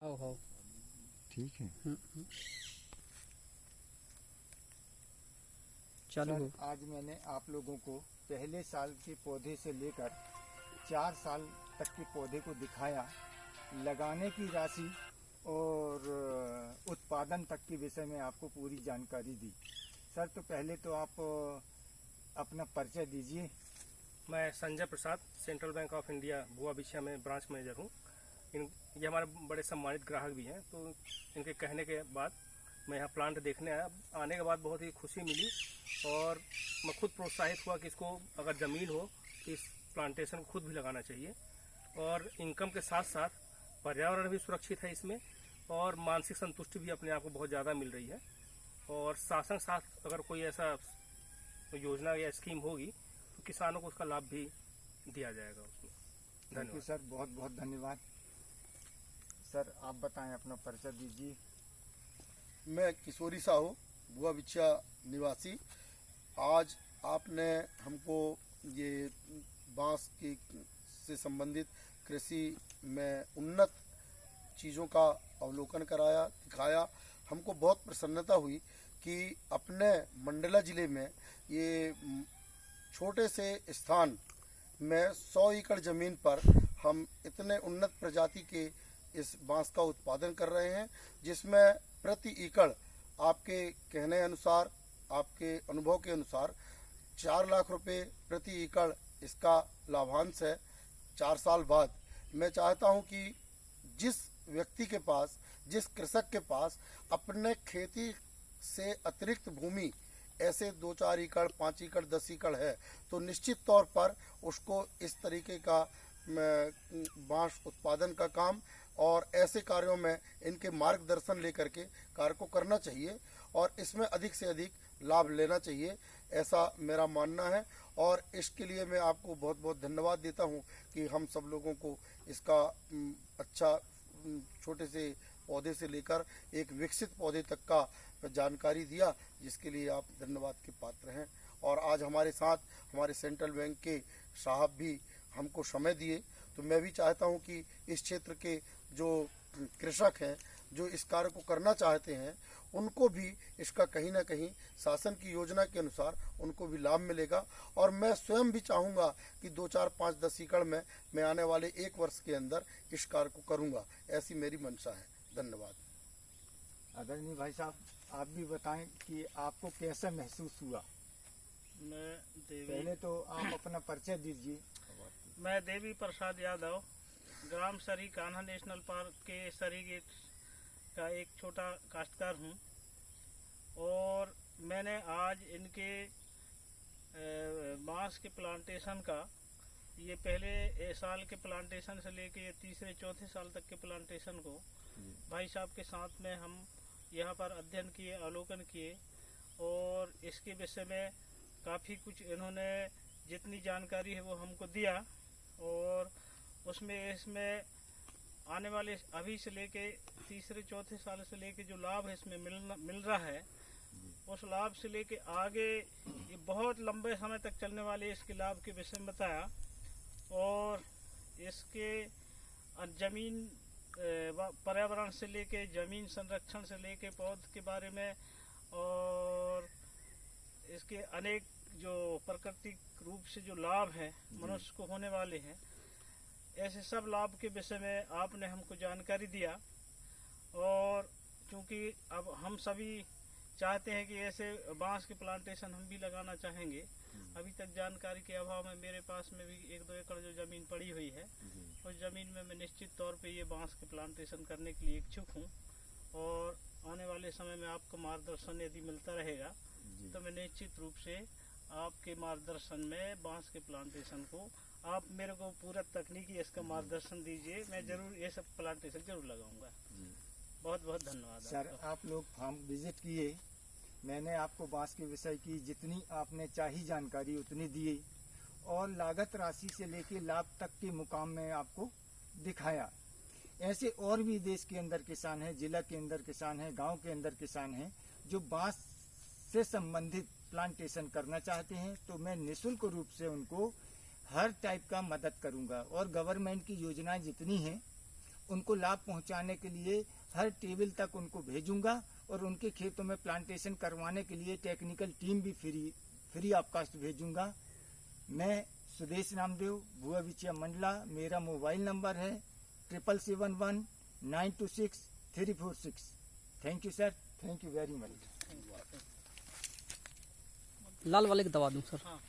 हो ठीक है। चालू सर, हो। आज मैंने आप लोगों को पहले साल के पौधे से लेकर 4 साल तक के पौधे को दिखाया, लगाने की राशि और उत्पादन तक के विषय में आपको पूरी जानकारी दी। सर, तो पहले तो आप अपना परिचय दीजिए। मैं Sanjay Prasad, central bank of India भुआ बिछिया में ब्रांच मैनेजर हूँ। ये हमारे बड़े सम्मानित ग्राहक भी हैं, तो इनके कहने के बाद मैं यहाँ प्लांट देखने आया। आने के बाद बहुत ही खुशी मिली और मैं खुद प्रोत्साहित हुआ कि इसको अगर ज़मीन हो तो इस प्लांटेशन को खुद भी लगाना चाहिए। और इनकम के साथ साथ पर्यावरण भी सुरक्षित है इसमें और मानसिक संतुष्टि भी अपने आप को बहुत ज़्यादा मिल रही है। और शासन साथ अगर कोई ऐसा योजना या स्कीम होगी तो किसानों को उसका लाभ भी दिया जाएगा उसमें। थैंक यू सर, बहुत बहुत धन्यवाद। सर, आप बताएं, अपना परिचय दीजिए। मैं किशोरी साहू, भुआ बिछिया निवासी। आज आपने हमको ये बांस की से संबंधित कृषि में उन्नत चीज़ों का अवलोकन कराया, दिखाया। हमको बहुत प्रसन्नता हुई कि अपने मंडला ज़िले में ये छोटे से स्थान में 100 एकड़ ज़मीन पर हम इतने उन्नत प्रजाति के इस बांस का उत्पादन कर रहे हैं, जिसमें प्रति एकड़ आपके कहने अनुसार, आपके अनुभव के अनुसार 4 लाख रुपए प्रति एकड़ इसका लाभांश है। 4 साल बाद मैं चाहता हूं कि जिस व्यक्ति के पास, जिस कृषक के पास अपने खेती से अतिरिक्त भूमि ऐसे 2-4 एकड़, 5 एकड़, 10 एकड़ है, तो निश्चित तौर पर उसको इस तरीके का बांस उत्पादन का काम और ऐसे कार्यों में इनके मार्गदर्शन लेकर के कार्य को करना चाहिए और इसमें अधिक से अधिक लाभ लेना चाहिए, ऐसा मेरा मानना है। और इसके लिए मैं आपको बहुत बहुत धन्यवाद देता हूं कि हम सब लोगों को इसका अच्छा छोटे से पौधे से लेकर एक विकसित पौधे तक का जानकारी दिया, जिसके लिए आप धन्यवाद के पात्र हैं। और आज हमारे साथ हमारे सेंट्रल बैंक के साहब भी हमको समय दिए, तो मैं भी चाहता हूं कि इस क्षेत्र के जो कृषक हैं, जो इस कार्य को करना चाहते हैं, उनको भी इसका कहीं ना कहीं शासन की योजना के अनुसार उनको भी लाभ मिलेगा। और मैं स्वयं भी चाहूँगा कि 2, 4, 5, 10 एकड़ में मैं आने वाले 1 वर्ष के अंदर इस कार्य को करूँगा, ऐसी मेरी मंशा है। धन्यवाद। आदरणीय भाई साहब, आप भी बताएं कि आपको कैसा महसूस हुआ। पहले तो आप अपना परिचय दीजिए। मैं देवी प्रसाद यादव, ग्राम सरी कान्हा नेशनल पार्क के सरी गेट का एक छोटा काश्तकार हूँ। और मैंने आज इनके बांस के प्लांटेशन का, ये पहले साल के प्लांटेशन से लेके ये तीसरे चौथे साल तक के प्लांटेशन को भाई साहब के साथ में हम यहाँ पर अध्ययन किए, अवलोकन किए और इसके विषय में काफ़ी कुछ इन्होंने जितनी जानकारी है वो हमको दिया। और इसमें आने वाले अभी से लेके तीसरे चौथे साल से लेके जो लाभ है इसमें मिल रहा है, उस लाभ से लेके आगे ये बहुत लंबे समय तक चलने वाले इसके लाभ के विषय में बताया। और इसके जमीन पर्यावरण से लेके, जमीन संरक्षण से लेके, पौध के बारे में और इसके अनेक जो प्राकृतिक रूप से जो लाभ है मनुष्य को होने वाले हैं, ऐसे सब लाभ के विषय में आपने हमको जानकारी दिया। और क्योंकि अब हम सभी चाहते हैं कि ऐसे बांस के प्लांटेशन हम भी लगाना चाहेंगे, अभी तक जानकारी के अभाव में मेरे पास में भी 1-2 एकड़ जो ज़मीन पड़ी हुई है, उस ज़मीन में मैं निश्चित तौर पे ये बांस के प्लांटेशन करने के लिए इच्छुक हूँ। और आने वाले समय में आपका मार्गदर्शन यदि मिलता रहेगा तो मैं निश्चित रूप से आपके मार्गदर्शन में बांस के प्लांटेशन को, आप मेरे को पूरा तकनीकी इसका मार्गदर्शन दीजिए, मैं जरूर ये सब प्लांटेशन जरूर लगाऊंगा। बहुत बहुत धन्यवाद। सर, आप लोग फार्म विजिट किए, मैंने आपको बांस के विषय की जितनी आपने चाही जानकारी उतनी दी और लागत राशि से लेके लाभ तक के मुकाम में आपको दिखाया। ऐसे और भी देश के अंदर किसान हैं, जिला के अंदर किसान हैं, गांव के अंदर किसान हैं जो बांस से संबंधित प्लांटेशन करना चाहते हैं, तो मैं निःशुल्क रूप से उनको हर टाइप का मदद करूंगा। और गवर्नमेंट की योजनाएं जितनी हैं उनको लाभ पहुंचाने के लिए हर टेबल तक उनको भेजूंगा और उनके खेतों में प्लांटेशन करवाने के लिए टेक्निकल टीम भी फ्री ऑफ कॉस्ट भेजूंगा। मैं सुदेश नामदेव, भुआ बिछिया मंडला। मेरा मोबाइल नंबर है 771926 thank you sir, thank you very much. लाल वाले की दवा दूं सर? हाँ।